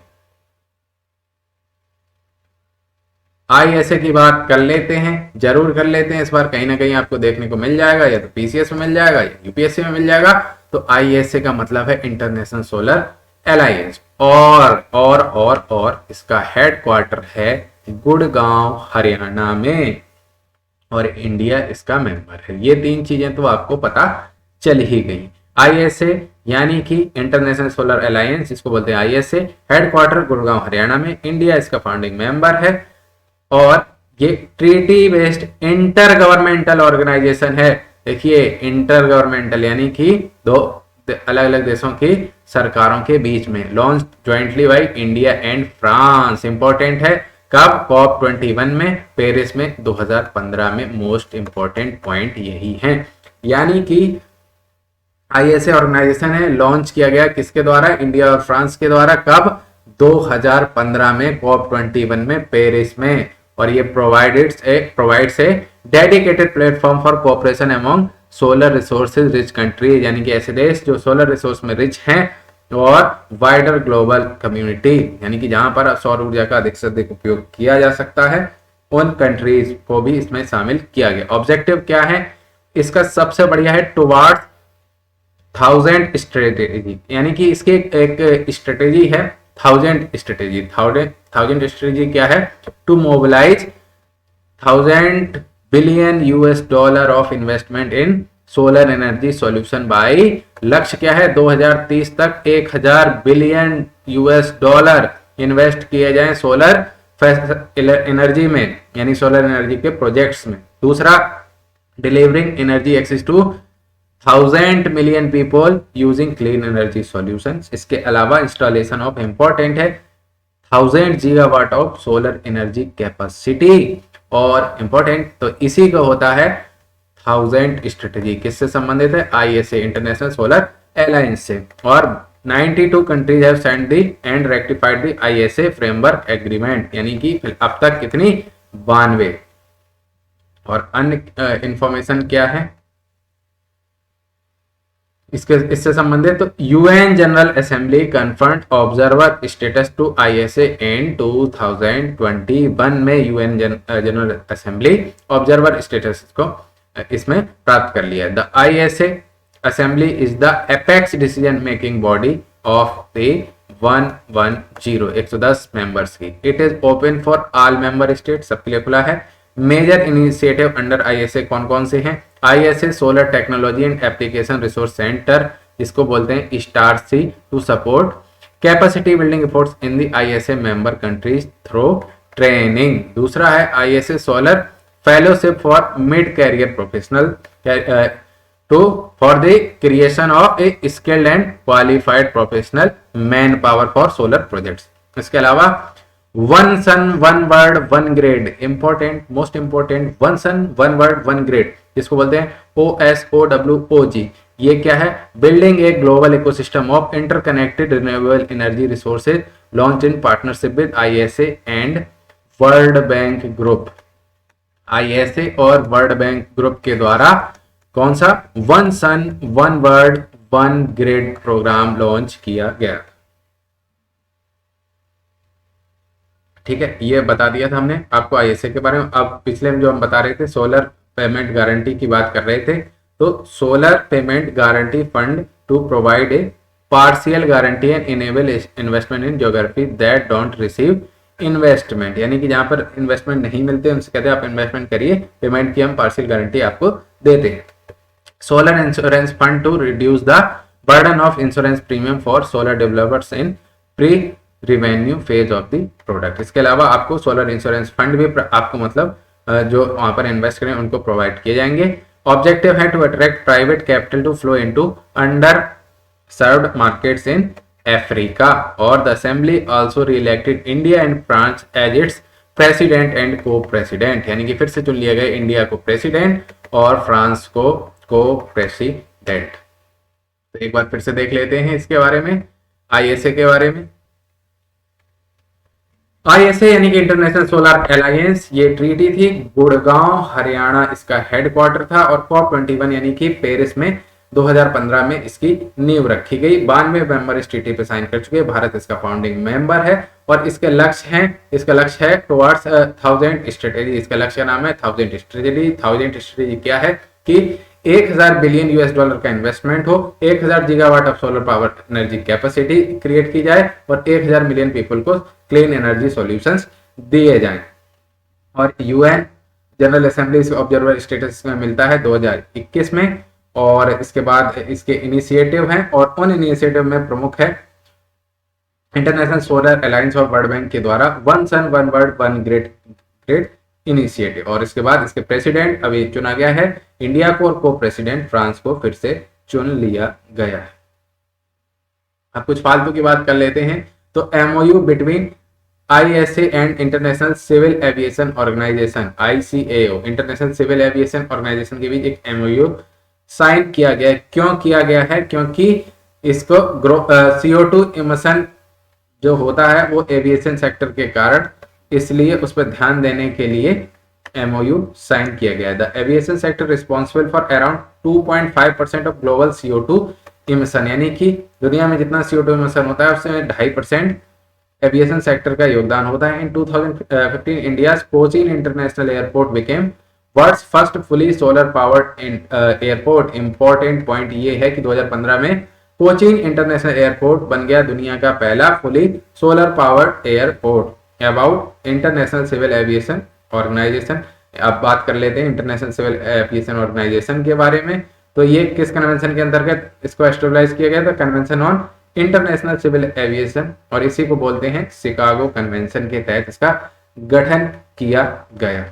आईएसए की बात कर लेते हैं, जरूर कर लेते हैं। इस बार कहीं ना कहीं आपको देखने को मिल जाएगा, या तो पीसीएस में मिल जाएगा या यूपीएससी में मिल जाएगा। तो आईएसए का मतलब है इंटरनेशनल सोलर अलायंस, और इसका हेडक्वार्टर है गुड़गांव हरियाणा में, और इंडिया इसका मेंबर है। ये तीन चीजें तो आपको पता चल ही गई। आईएसए यानी कि इंटरनेशनल सोलर अलायंस, इसको बोलते हैं आईएसए, हेडक्वार्टर गुड़गांव हरियाणा में, इंडिया इसका फाउंडिंग मेंबर है, और ये treaty based intergovernmental organisation है। देखिए इंटर गवर्नमेंटल यानी कि दो अलग अलग देशों की सरकारों के बीच में, launch jointly by India and France. Important है, कब? COP 21 में, पेरिस में 2015 में। मोस्ट इंपॉर्टेंट पॉइंट यही है। यानी कि आईएसए ऑर्गेनाइजेशन है, लॉन्च किया गया किसके द्वारा? इंडिया और फ्रांस के द्वारा। कब? 2015 में COP 21 में पेरिस में। और ये provides a dedicated platform for cooperation among solar resources rich countries, यानी कि ऐसे देश जो सोलर रिसोर्स में रिच हैं, और वाइडर ग्लोबल कम्युनिटी, यानी कि जहां पर सौर ऊर्जा का अधिक से अधिक उपयोग किया जा सकता है, उन कंट्रीज को भी इसमें शामिल किया गया। ऑब्जेक्टिव क्या है इसका? सबसे बढ़िया है टुवार्ड्स 1000 स्ट्रेटेजी, यानी कि इसकी एक स्ट्रेटेजी है 1000 स्ट्रेटेजी। 1000 स्ट्रेटेजी क्या है? To mobilise 1000 billion US$ of investment in solar energy solution by, लक्ष्य क्या है? 2030 तक 1000 बिलियन US$ इन्वेस्ट किए जाएं सोलर एनर्जी में, यानी सोलर एनर्जी के प्रोजेक्ट्स में। दूसरा, delivering energy access to 1000 million people using clean energy solutions. इसके अलावा इंस्टॉलेशन ऑफ इंपॉर्टेंट है 1000 gigawatt of solar energy capacity. और इंपॉर्टेंट तो इसी का होता है 1000 स्ट्रेटेजी। किससे संबंधित है? आईएसए, इंटरनेशनल सोलर अलायंस से। और 92 countries have signed the end rectified the ISA framework agreement, यानी कि अब तक कितनी? 92। और अन्य इंफॉर्मेशन क्या है इससे संबंधित? तो UN general assembly confirmed observer status to ISA in 2021 में UN general assembly observer status को इसमें प्राप्त कर लिया। The ISA assembly is the apex decision making body of the 110 members की। It is open for all member state, सबके लिए खुला है। मेजर इनिशिएटिव अंडर आईएसए कौन कौन से हैं? ISA solar technology and application resource centre, जिसको बोलते हैं STAR-C, to support capacity building efforts in the ISA member countries through training. दूसरा है ISA solar fellowship for mid career professional for the creation of a skilled and qualified professional manpower for solar projects. इसके अलावा one sun one world one grid, important, most important, one sun one world one grid, जिसको बोलते हैं OSOWOG। ये क्या है? Building a global ecosystem of interconnected renewable energy resources, launch in partnership with ISA and world bank group. ISA और world bank group के द्वारा कौन सा? One sun one world one grid programme launch किया गया। ठीक है, ये बता दिया था हमने आपको आईएसए के बारे में। अब पिछले में जो हम बता रहे थे सोलर पेमेंट गारंटी की बात कर रहे थे, तो solar payment guarantee fund to provide a partial guarantee and enable investment in geography that don't receive investment, यानी कि जहां पर इन्वेस्टमेंट नहीं मिलते उनसे कहते हैं आप इन्वेस्टमेंट करिए, पेमेंट की हम पार्शियल गारंटी आपको देते हैं। Solar insurance fund to reduce the burden of insurance premium for solar developers in pre revenue phase of the product. इसके अलावा आपको सोलर इंश्योरेंस फंड भी आपको मतलब जो वहां पर इन्वेस्ट करें उनको प्रोवाइड किए जाएंगे। ऑब्जेक्टिव है to attract private capital to flow into underserved markets in Africa. और the assembly also re-elected India and France as its president and co-president, यानी कि फिर से चुन लिया गया इंडिया को प्रेसिडेंट और फ्रांस को प्रेसिडेंट। तो एक बार फिर से देख लेते हैं इसके बारे में, आईएसए के बारे में। आईएसए यानी कि इंटरनेशनल सोलर अलायंस, ये ट्रीटी थी, गुड़गांव हरियाणा इसका हेडक्वार्टर था, और COP 21 यानी कि पेरिस में 2015 में इसकी नींव रखी गई। 92 मेंबर इस ट्रीटी पे साइन कर चुके हैं। भारत इसका फाउंडिंग मेंबर है और इसका लक्ष्य है टुवर्ड्स 1000 स्ट्रेटेजी। इसका लक्ष्य का नाम है 1000 स्ट्रेटेजी। 1000 स्ट्रेटेजी क्या है कि 1000 बिलियन यूएस डॉलर का इन्वेस्टमेंट हो, 1000 gigawatt of solar power energy capacity create की जाए और 1000 मिलियन पीपल को क्लीन एनर्जी सॉल्यूशंस दिए जाएं। और UN general assembly observer status में मिलता है 2021 में। और इसके बाद इसके इनिशिएटिव हैं और उन इनिशिएटिव में प्रमुख है इंटरनेशनल सोलर अलायंस और वर्ल्ड बैंक के द्वारा one sun one world one grid initiative. और इसके बाद इसके प्रेसिडेंट अभी चुना गया है इंडिया को और को प्रेसिडेंट फ्रांस को फिर से चुन लिया गया है। अब कुछ फालतू की बात कर लेते हैं। तो MOU between ISA and international civil aviation organisation ICAO international civil aviation organisation के बीच एक एमओयू साइन किया गया है। क्यों किया गया है? क्योंकि इसको CO2 इमिशन जो होता है वो एविएशन सेक्टर के कारण, इसलिए उस पर ध्यान देने के लिए MOU साइन किया गया है। The aviation sector responsible for around 2.5% of global CO2 emission, यानी कि दुनिया में जितना CO2 इमिशन होता है उसमें 2.5% एविएशन सेक्टर का योगदान होता है। In 2015 India's Cochin international airport became world's first fully solar powered airport. Important point ये है कि 2015 में कोचीन इंटरनेशनल एयरपोर्ट बन गया दुनिया का पहला fully solar powered airport. About international civil aviation organisation, अब बात कर लेते हैं इंटरनेशनल सिविल एविएशन ऑर्गेनाइजेशन के बारे में। तो ये किस कन्वेंशन के अंतर्गत इसको एस्टेब्लिश किया गया था? Convention on international civil aviation, और इसी को बोलते हैं शिकागो कन्वेंशन के तहत इसका गठन किया गया।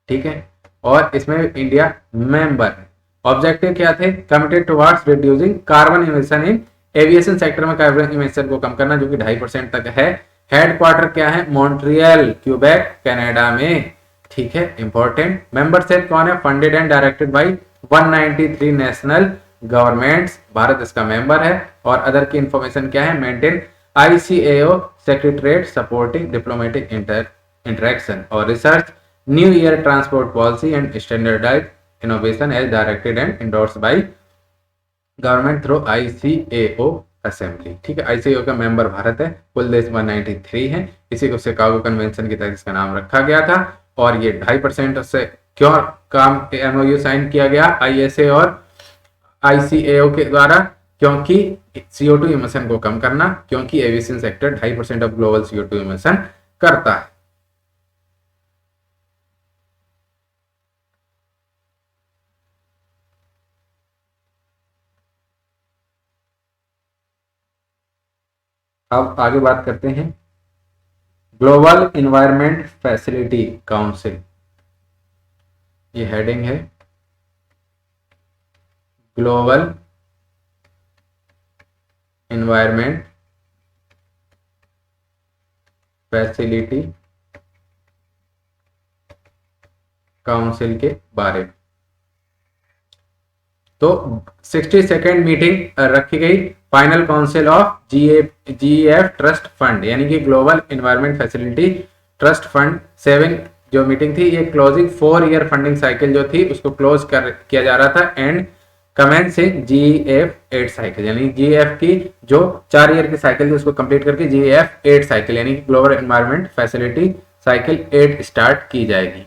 ठीक है, और इसमें इंडिया मेंबर है। ऑब्जेक्टिव क्या थे? Committed towards reducing carbon emission इन एविएशन सेक्टर में कार्बन इमिशन को कम करना, जो कि 2.5% तक है। हेडक्वार्टर क्या है? मॉन्ट्रियल, क्यूबेक, कनाडा में। ठीक है, इंपॉर्टेंट। मेंबरशिप कौन है? Funded and directed by 193 national governments, Bharat इसका मेंबर है। और अदर की इंफॉर्मेशन क्या है? Maintain ICAO secretariat supporting diplomatic interaction और research new year transport policy and standardise innovation as directed and endorsed by government through ICAO assembly. ठीक है, ICAO का मेंबर भारत है। कुल देश 193 है। इसी को शिकागो कन्वेंशन के तहत इसका नाम रखा गया था। और ये 2.5% से क्यों काम MOU साइन किया गया ISA और ICAO के द्वारा? क्योंकि CO2 इमिशन को कम करना, क्योंकि aviation sector 2.5% of global CO2 emission करता है। अब आगे बात करते हैं ग्लोबल इन्वायरमेंट फैसिलिटी काउंसिल। ये हेडिंग है ग्लोबल इन्वायरमेंट फैसिलिटी काउंसिल के बारे में। तो 62nd मीटिंग रखी गई final council of GEF trust fund, यानी कि global environment facility trust fund 7 जो मीटिंग थी, ये क्लोजिंग 4 ईयर फंडिंग साइकिल जो थी उसको क्लोज किया जा रहा था एंड कमेंसिंग GEF 8 साइकिल, यानी GEF की जो 4 ईयर की साइकिल थी उसको कंप्लीट करके GEF 8 साइकिल यानी कि global environment facility cycle 8 start की जाएगी।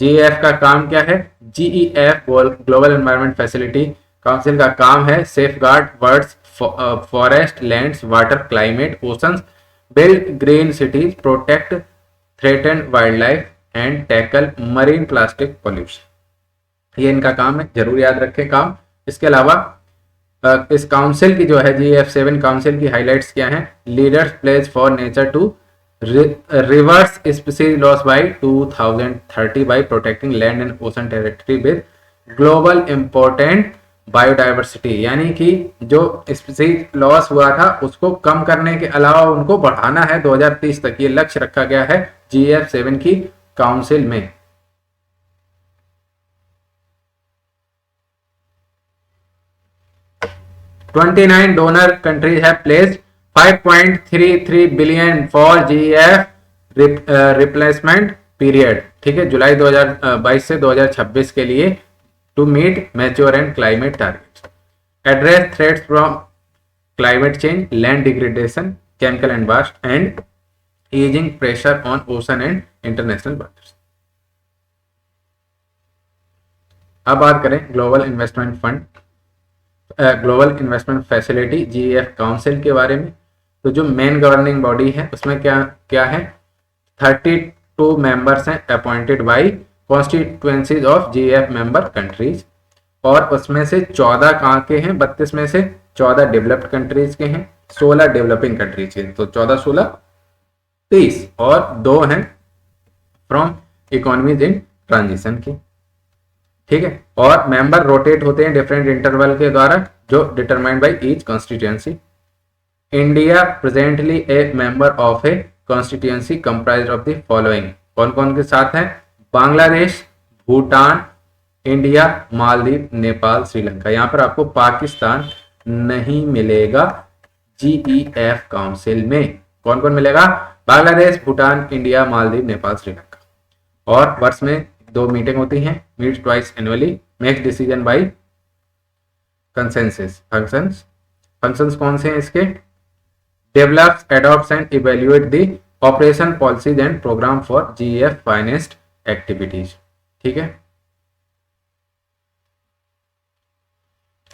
GEF का काम क्या है? GEF global environment facility council का काम है safeguard world's forest, lands, water, climate, oceans, build green cities, protect threatened wildlife and tackle marine plastic pollution. ये इनका काम है, जरूर याद रखें काम। इसके अलावा इस काउंसिल की जो है GEF 7 काउंसिल की हाइलाइट्स क्या हैं? Leaders pledge for nature to reverse species loss by 2030 by protecting land and ocean territory with global important biodiversity, यानी कि जो स्पीसीज लॉस हुआ था उसको कम करने के अलावा उनको बढ़ाना है 2030 तक। ये लक्ष्य रखा गया है GEF 7 की काउंसिल में। $29 donor countries have pledged 5.33 billion for GEF replacement period. ठीक है, जुलाई 2022 से 2026 के लिए to meet mature and climate targets, address threats from climate change, land degradation, chemical and waste, and easing pressure on ocean and international waters. अब बात करें global investment fund, global investment facility GEF council के बारे में। तो जो main governing body है उसमें क्या क्या है, 32 मेंबर्स हैं appointed by constituencies of GEF member countries, और उसमें से 14 कहाँ के हैं, 32 में से 14 डेवलप्ड कंट्रीज के हैं, 16 डेवलपिंग कंट्रीज के, तो 14 16 30, और 2 हैं फ्रॉम इकोनॉमीज इन ट्रांजिशन की। ठीक है, और मेंबर रोटेट होते हैं डिफरेंट इंटरवल के द्वारा जो determined by each constituency. India presently A member of A constituency comprised of the following, कौन कौन के साथ हैं, बांग्लादेश, भूटान, इंडिया, मालदीव, नेपाल, श्रीलंका। यहाँ पर आपको पाकिस्तान नहीं मिलेगा जीईएफ काउंसिल में। कौन कौन मिलेगा, बांग्लादेश, भूटान, इंडिया, मालदीव, नेपाल, श्रीलंका। और वर्ष में 2 मीटिंग होती हैं, meet twice annually, make decision by consensus. Functions कौन से हैं इसके, develops, adopts and evaluate the operation policies and programme for GEF financed activities. ठीक है,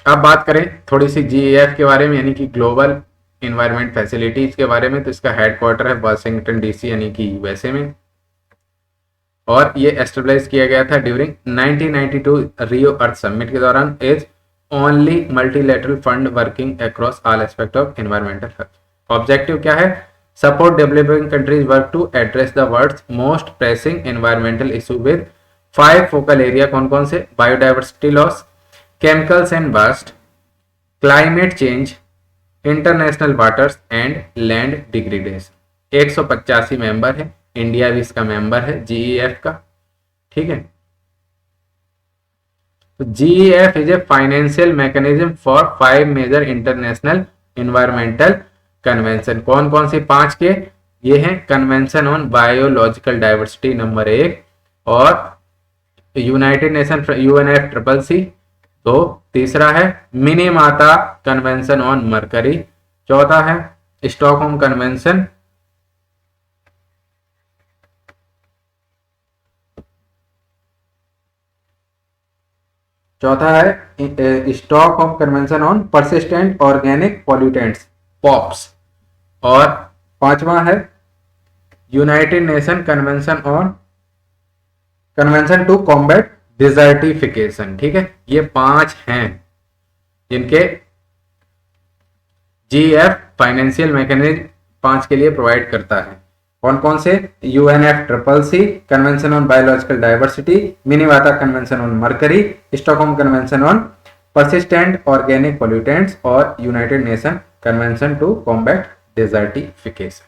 अब बात करें थोड़ी सी जीईएफ के बारे में, यानी कि ग्लोबल इन्वायरमेंट फैसिलिटीज के बारे में। तो इसका हेडक्वार्टर है वाशिंगटन डीसी यानी कि यूएसए में, और ये एस्टेब्लिश किया गया था ड्यूरिंग 1992 रियो अर्थ समिट के दौरान as only multilateral fund working across all aspect of environmental health. Objective क्या है, support developing countries work to address the world's most pressing environmental issue with 5 focal area. कौन कौन से, biodiversity loss, chemicals and waste, climate change, international waters and land degradation. 185 member है, India भी इसका member है GEF का। ठीक है, तो GEF is a financial mechanism for 5 major international environmental convention. कौन कौन से 5 के, ये हैं convention on biological diversity number 1, और यूनाइटेड नेशन UNFCCC, तो तीसरा है मिनीमाता कन्वेंशन ऑन मरकरी, चौथा है स्टॉकहोम कन्वेंशन, चौथा है Stockholm convention on persistent organic pollutants POPs, और पांचवा है United nation convention to combat desertification. ठीक है, ये 5 हैं जिनके जीईएफ फाइनेंशियल मैकेनिज्म 5 के लिए प्रोवाइड करता है। कौन कौन से, UNFCCC convention on biological diversity, Minamata convention on mercury, Stockholm convention on persistent organic pollutants, और united nation convention to combat desertification.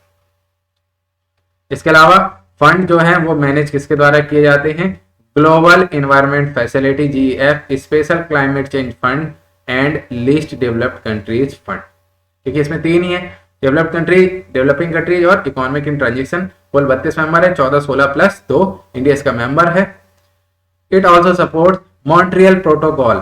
इसके अलावा फंड जो है वो मैनेज किसके द्वारा किए जाते हैं, global environment facility GEF, special climate change fund and least developed countries fund. ठीक है, इसमें 3 ही है, डेवलप्ड कंट्री, डेवलपिंग कंट्रीज और इकोनॉमिक इन ट्रांजिशन। कुल 32 मेंबर है, 14 16 प्लस 2, इंडिया इसका मेंबर है। It also support Montreal protocol,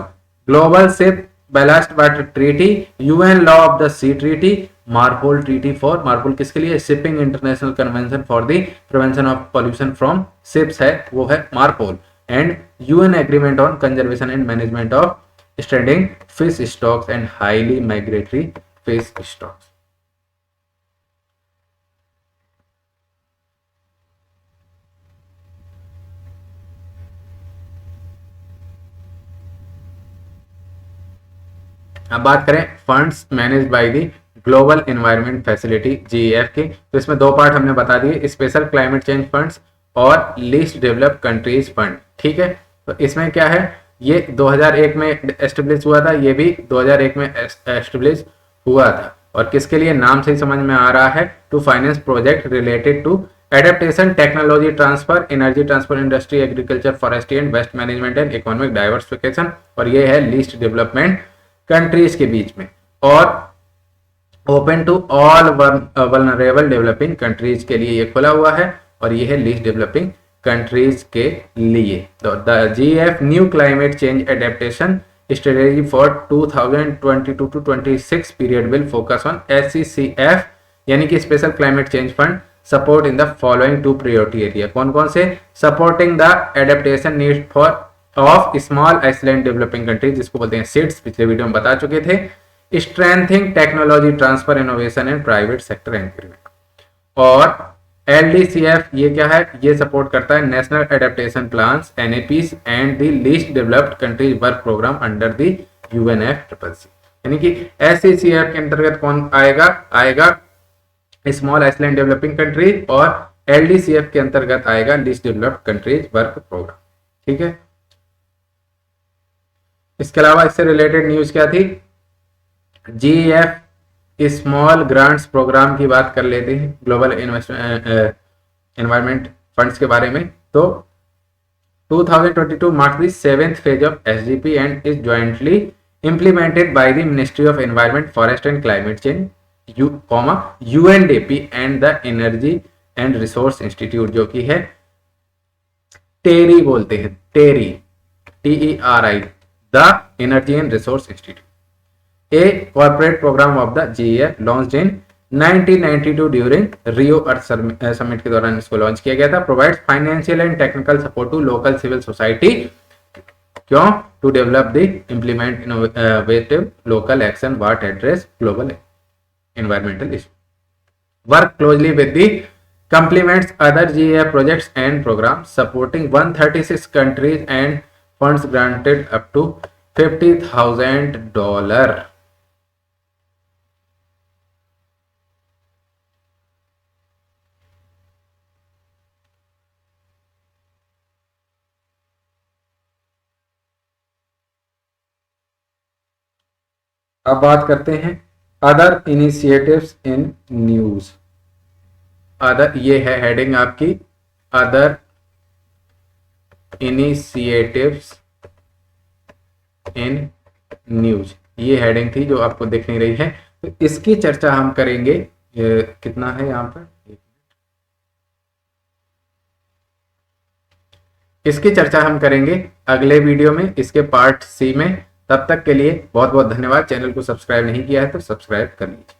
global ship ballast water treaty, UN law of the sea treaty, MARPOL treaty for, MARPOL किसके लिए, shipping international convention for the prevention of pollution from ships है, वो है MARPOL, and UN agreement on conservation and management of स्ट्रेंडिंग fish stocks and highly migratory fish stocks. अब बात करें funds managed by the global environment facility GEF के, तो इसमें 2 part हमने बता दिए, स्पेशल क्लाइमेट चेंज फंड्स और लीस्ट डेवलप्ड कंट्रीज फंड। ठीक है, तो इसमें क्या है, ये 2001 में एस्टेब्लिश हुआ था, ये भी 2001 में एस्टेब्लिश हुआ था, और किसके लिए, नाम से ही समझ में आ रहा है, to finance project related to adaptation, technology transfer, energy transfer, industry, agriculture, forestry and waste management and economic diversification, और ये है लीस्ट डेवलपमेंट कंट्रीज के बीच में, और open to all vulnerable developing countries के लिए ये खुला हुआ है, और ये है लीस्ट डेवलपिंग कंट्रीज के लिए। तो the GEF new climate change adaptation strategy for 2022 to 26 period will focus on SCCF यानी कि special climate change fund support in the following 2 priority area. कौन कौन से? Supporting the adaptation need for of small island developing countries, जिसको बोलते हैं seeds, पिछले video में बता चुके थे। Strengthening technology transfer innovation and private sector encouragement. और LDCF ये क्या है? ये सपोर्ट करता है national adaptation plans NAPs and the least developed countries work programme under the UNFCCC। यानी कि SCCF के अंतर्गत कौन आएगा? आएगा स्मॉल आइसलैंड डेवलपिंग कंट्रीज, और LDCF के अंतर्गत आएगा least developed countries work programme. ठीक है, इसके अलावा इससे रिलेटेड न्यूज क्या थी? GEF स्मॉल ग्रांट्स प्रोग्राम की बात कर लेते हैं, ग्लोबल एनवायरमेंट फंड्स के बारे में। तो 2022 marks the 7th phase of SGP and is jointly implemented by the Ministry of Environment, Forest and Climate Change, UNDP and the Energy and Resource Institute, जो कि है टेरी बोलते हैं, टेरी TERI, the Energy and Resource Institute, a corporate program of the GEF launched in 1992 during Rio Earth Summit के दौरान इसको launch किया गया था। Provides financial and technical support to local civil society, क्यों? To develop the implement innovative local action what address global environmental issue. Work closely with the complements other GEF projects and programs, supporting 136 countries and funds granted up to $50,000। अब बात करते हैं other initiatives in news. Other, ये है heading आपकी, other initiatives in news, ये heading थी जो आपको दिख नहीं रही है। तो इसकी चर्चा हम करेंगे, कितना है यहाँ पर, इसकी चर्चा हम करेंगे अगले वीडियो में, इसके पार्ट C में। तब तक के लिए बहुत बहुत धन्यवाद। चैनल को सब्सक्राइब नहीं किया है तो सब्सक्राइब कर लीजिए।